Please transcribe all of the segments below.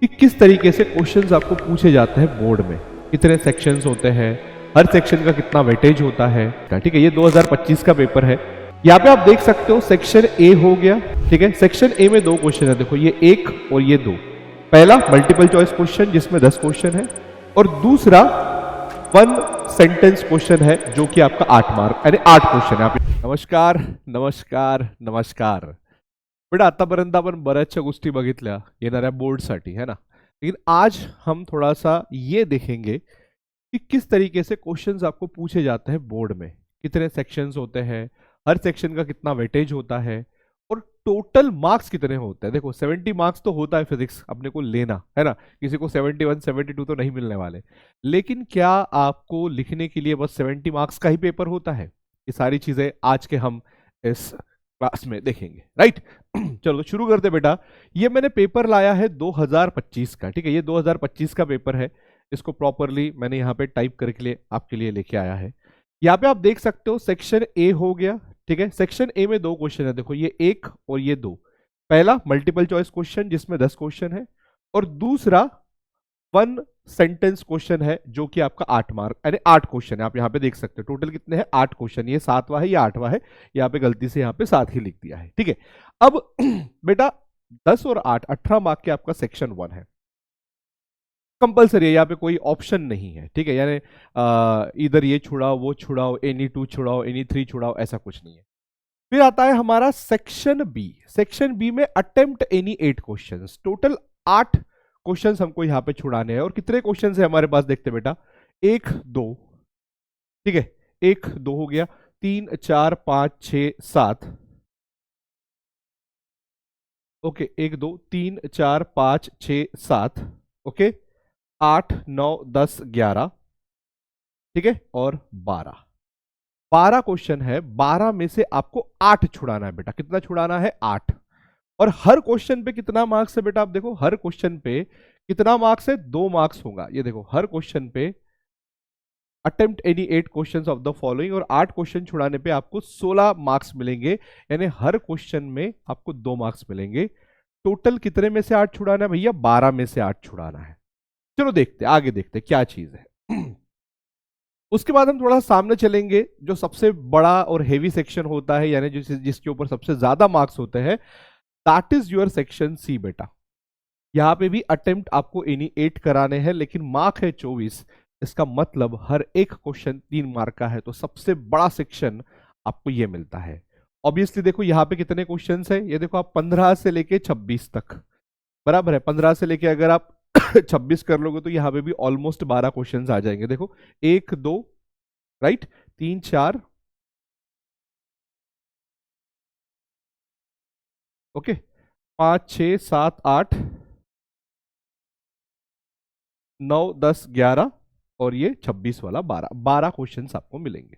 कि किस तरीके से क्वेश्चंस आपको पूछे जाते हैं बोर्ड में, कितने सेक्शंस होते हैं, हर सेक्शन का कितना वेटेज होता है। ठीक है, ये 2025 का पेपर है। यहाँ पे आप देख सकते हो सेक्शन ए हो गया। ठीक है, सेक्शन ए में 2 क्वेश्चन है, देखो ये 1 और ये 2। पहला मल्टीपल चॉइस क्वेश्चन जिसमें 10 क्वेश्चन है, और दूसरा 1 सेंटेंस क्वेश्चन है जो कि आपका 8 मार्क यानी 8 क्वेश्चन है। आप नमस्कार नमस्कार नमस्कार बेटा, आतापर्यंत आपण बऱ्याचशा गोष्टी बघितल्या येणाऱ्या बोर्डसाठी, है ना। लेकिन आज हम थोड़ा सा ये देखेंगे कि किस तरीके से क्वेश्चंस आपको पूछे जाते हैं बोर्ड में, कितने सेक्शंस होते हैं, हर सेक्शन का कितना वेटेज होता है, और टोटल मार्क्स कितने होते हैं। देखो 70 मार्क्स तो होता है फिजिक्स अपने को लेना, है ना। किसी को 71 72 तो नहीं मिलने वाले। लेकिन क्या आपको लिखने के लिए बस 70 मार्क्स का ही पेपर होता है? ये सारी चीजें आज के हम इस क्लास में देखेंगे, राइट। चलो शुरू करते बेटा। ये मैंने पेपर लाया है 2025 का। ठीक है, ये 2025 का पेपर है। इसको प्रॉपरली मैंने यहाँ पे टाइप करके लिए आपके लिए लेके आया है। यहाँ पे आप देख सकते हो सेक्शन ए हो गया। ठीक है, सेक्शन ए में 2 क्वेश्चन है, देखो ये 1 और ये 2। पहला मल्टीपल चॉइस क्वेश्चन जिसमें 10 क्वेश्चन है, और दूसरा 1 सेंटेंस क्वेश्चन है जो कि आपका 8 मार्क यानी 8 क्वेश्चन है। आप यहाँ पे देख सकते हो टोटल कितने हैं, 8 क्वेश्चन। ये 7वां है, ये 8वां है। यहाँ पे गलती से यहाँ पे 7 ही लिख दिया है। ठीक है, अब बेटा 10 और 8 18 मार्क के आपका सेक्शन 1 है। कंपलसरी है, यहाँ पे कोई ऑप्शन नहीं है। ठीक है, यानी इधर ये छुड़ाओ वो छुड़ाओ, एनी 2 छुड़ाओ, एनी 3 छुड़ाओ, ऐसा कुछ नहीं है। फिर आता है हमारा सेक्शन बी। सेक्शन बी में attempt any 8 questions. Total 8 questions हमको यहाँ पे छुड़ाने हैं। और कितने क्वेश्चंस है हमारे पास देखते बेटा, 1 2। ठीक है, 1 2 हो गया, 3 4 5 6 7। ओके, 1 2 3 4 5 6 7। ओके, 8 9 10 11। ठीक है, और 12 क्वेश्चन है। 12 में से आपको 8 छुड़ाना है बेटा। कितना छुड़ाना है? 8। और हर क्वेश्चन पे कितना मार्क्स है बेटा? आप देखो हर क्वेश्चन पे कितना मार्क्स है, 2 मार्क्स होगा। ये देखो हर क्वेश्चन पे attempt any 8 questions of the following, और 8 क्वेश्चन छुड़ाने पे आपको 16 मार्क्स मिलेंगे। यानी हर क्वेश्चन में आपको 2 मार्क्स मिलेंगे। टोटल कितने में से 8 छुड़ाना है भैया? 12 में से 8 छुड़ाना है। चलो देखते आगे, देखते क्या चीज है। उसके बाद हम थोड़ा सामने चलेंगे। जो सबसे बड़ा और हेवी सेक्शन होता है, यानी जिसके ऊपर सबसे ज्यादा मार्क्स होते हैं, that is your section C बेटा। यहां पे भी अटेम्प्ट आपको एनी 8 कराने हैं, लेकिन मार्क है 24। इसका मतलब हर एक क्वेश्चन 3 मार्क का है। तो सबसे बड़ा सेक्शन आपको ये मिलता है। ऑब्वियसली देखो यहाँ पे कितने क्वेश्चंस है, ये देखो आप 15 से लेके 26 तक, बराबर है। 15 से लेके अगर आप 26 कर लोगे तो यहाँ पे भी ऑलमोस्ट 12 क्वेश्चंस आ जाएंगे। देखो 1 2 राइट, 3 4, ओके, 5 6 7 8 9 10 11, और ये 26 वाला 12 क्वेश्चंस आपको मिलेंगे,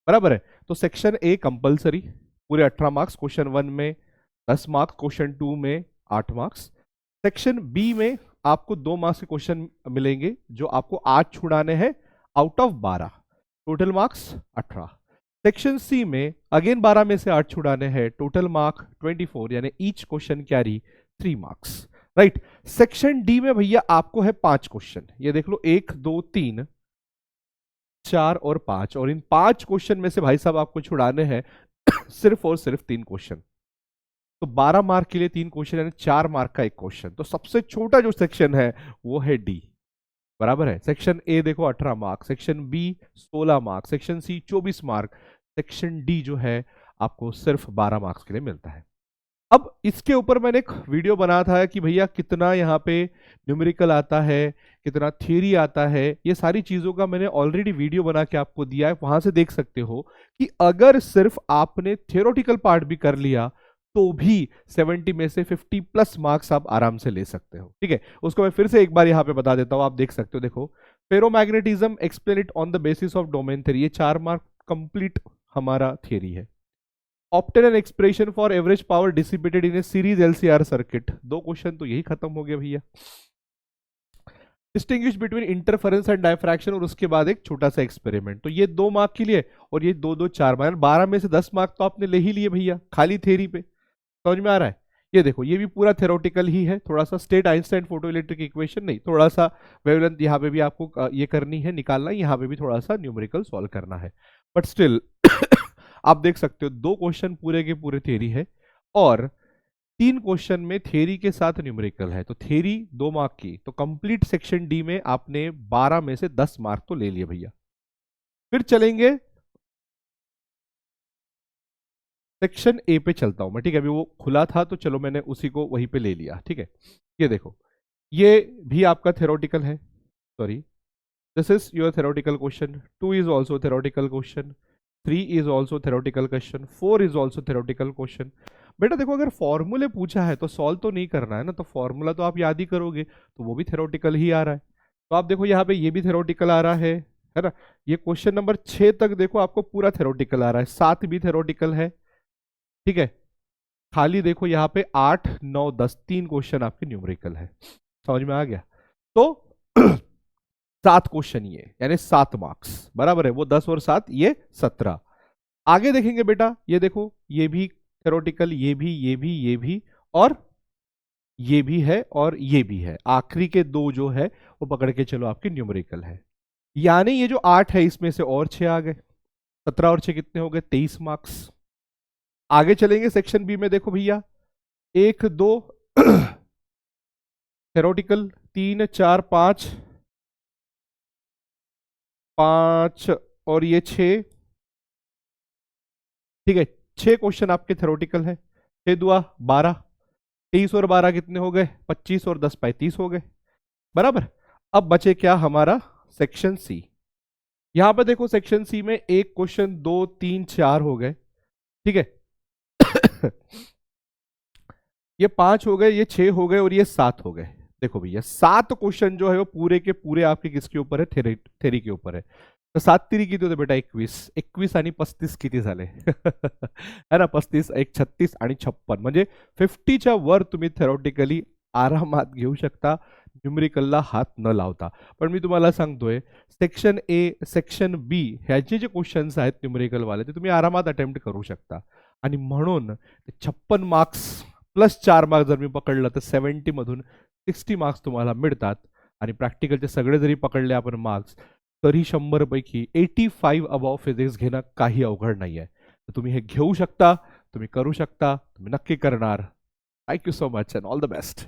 बराबर है। तो सेक्शन ए कंपलसरी पूरे 18 मार्क्स, क्वेश्चन 1 में 10 मार्क्स, क्वेश्चन 2 में 8 मार्क्स। सेक्शन बी में आपको 2 मार्क्स के क्वेश्चन मिलेंगे जो आपको 8 छुड़ाने हैं out of 12, total marks 18। Section C में अगेन 12 में से 8 छुड़ाने हैं, टोटल मार्क 24, यानी each question carry 3 marks, right. Section D में भैया आपको है 5 क्वेश्चन। ये देख लो 1 2 3 4 और 5, और इन 5 क्वेश्चन में से भाई साहब आपको छुड़ाने हैं सिर्फ और सिर्फ 3 क्वेश्चन। तो 12 मार्क के लिए 3 क्वेश्चन यानी 4 मार्क का एक क्वेश्चन। तो सबसे छोटा जो सेक्शन है वो है डी, बराबर है। सेक्शन ए देखो 18 mark, section B 16 mark, section C 24 mark, section D जो है आपको सिर्फ 12 मार्क्स के लिए मिलता है। अब इसके ऊपर मैंने एक वीडियो बनाया था कि भैया कितना यहाँ पे न्यूमेरिकल आता है, कितना थ्योरी आता है। ये सारी चीजों का मैंने ऑलरेडी वीडियो बना के आपको दिया है, वहां से देख सकते हो कि अगर सिर्फ आपने थियोरेटिकल पार्ट भी कर लिया तो भी 70 में से 50 प्लस मार्क्स आप आराम से ले सकते हो। ठीक है, उसको मैं फिर से एक बार यहाँ पे बता देता हूँ। आप देख सकते हो, देखो ferromagnetism explain it on the basis of domain theory, ये 4 मार्क कंप्लीट हमारा थियरी है। Obtain an expression for average power dissipated in A series LCR circuit, 2 question तो यही खत्म हो गया भैया। Distinguish between interference and diffraction, और उसके बाद एक छोटा सा एक्सपेरिमेंट। तो ये 2 मार्क के लिए, और ये 2 2 4 मार्क, 12 में से 10 मार्क तो आपने ले ही लिए भैया खाली थ्योरी पे। समझ में आ रहा है? ये देखो ये भी पूरा थ्योरेटिकल ही है, थोड़ा सा state Einstein photo electric equation नहीं, थोड़ा सा वेवलेंथ यहाँ पे भी आपको ये करनी है, निकालना है, यहाँ पे भी थोड़ा सा न्यूमेरिकल सॉल्व करना है, बट स्टिल आप देख सकते हो 2 क्वेश्चन पूरे के पूरे थ्योरी है और 3 क्वेश्चन में थ्योरी के साथ न्यूमेरिकल है, तो थ्योरी 2 मार्क की, तो कंप्लीट सेक्शन डी में आपने 12 में से 10 मार्क तो ले लिए भैया। फिर चलेंगे सेक्शन ए पे चलता हूं मैं, ठीक है, अभी वो खुला था तो चलो मैंने उसी को वहीं पे ले लिया, ठीक है। ये देखो ये भी आपका थ्योरेटिकल है, sorry this is your theoretical question, 2 is also theoretical question, 3 is also theoretical question, 4 is also theoretical question. बेटा देखो अगर फॉर्मूले पूछा है तो सॉल्व तो नहीं करना है ना, तो फॉर्मूला तो आप याद ही करोगे, तो वो भी थ्योरेटिकल ही आ रहा है। तो आप देखो यहाँ पे ये भी थ्योरेटिकल आ रहा है ना। ये क्वेश्चन नंबर 6 तक देखो आपको पूरा थ्योरेटिकल आ रहा है, 7 भी थ्योरेटिकल है, ठीक है। खाली देखो यहाँ पे 8, 9, 10 3 क्वेश्चन आपके न्यूमेरिकल है, समझ में आ गया। तो 7 क्वेश्चन ये यानी 7 मार्क्स बराबर है, वो 10 और 7 ये 17। आगे देखेंगे बेटा, ये देखो ये भी थ्योरेटिकल, ये भी ये भी ये भी और ये भी है और ये भी है, आखिरी के 2 जो है वो पकड़ के चलो आपके न्यूमेरिकल है। यानी ये जो 8 है इसमें से और 6 आ गए, 17 और 6 कितने हो गए, 23 मार्क्स। आगे चलेंगे सेक्शन बी में, देखो भैया 1, 2 थ्योरेटिकल, 3, 4, 5 और ये 6, ठीक है। 6 क्वेश्चन आपके थ्योरेटिकल है, 6 दुआ 12, 23 और 12 कितने हो गए, 25 और 10 35 हो गए बराबर। अब बचे क्या हमारा सेक्शन सी। यहां पर देखो सेक्शन सी में 1 क्वेश्चन 2, 3, 4 हो गए, ठीक है। ये 5 हो गए, ये 6 हो गए और ये 7 हो गए। देखो भैया 7 क्वेश्चन जो है वो पूरे के पूरे आपके किसके ऊपर है, थेरी के ऊपर है। तर 7 तिरी किती होते बेटा, 21 आणि 35 किती झाले है ना, 35, 1, 36 आणि 56 म्हणजे 50च्या वर तुम्ही थेरोटिकली आरामात घेऊ शकता, न्यूमेरिकलला हात न लावता। पण मी तुम्हाला सांगतोय सेक्शन ए सेक्शन बी ह्याचे जे क्वेश्चन्स आहेत न्यूमेरिकल वाले ते तुम्ही आरामात अटेम्प्ट करू शकता, आणि म्हणून 56 मार्क्स प्लस 4 मार्क्स जर मी पकडलं तर 70 मधून 60 मार्क्स तुम्हाला मिळतात, आणि प्रॅक्टिकलचे सगळे जरी पकडले आपण मार्क्स तरी 100 पैकी 85 अबाव फिजिक्स घेणं काही अवघड नाही आहे। तर तुम्ही हे घेऊ शकता, तुम्ही करू शकता, तुम्ही नक्की करणार। Thank you so much and all the best.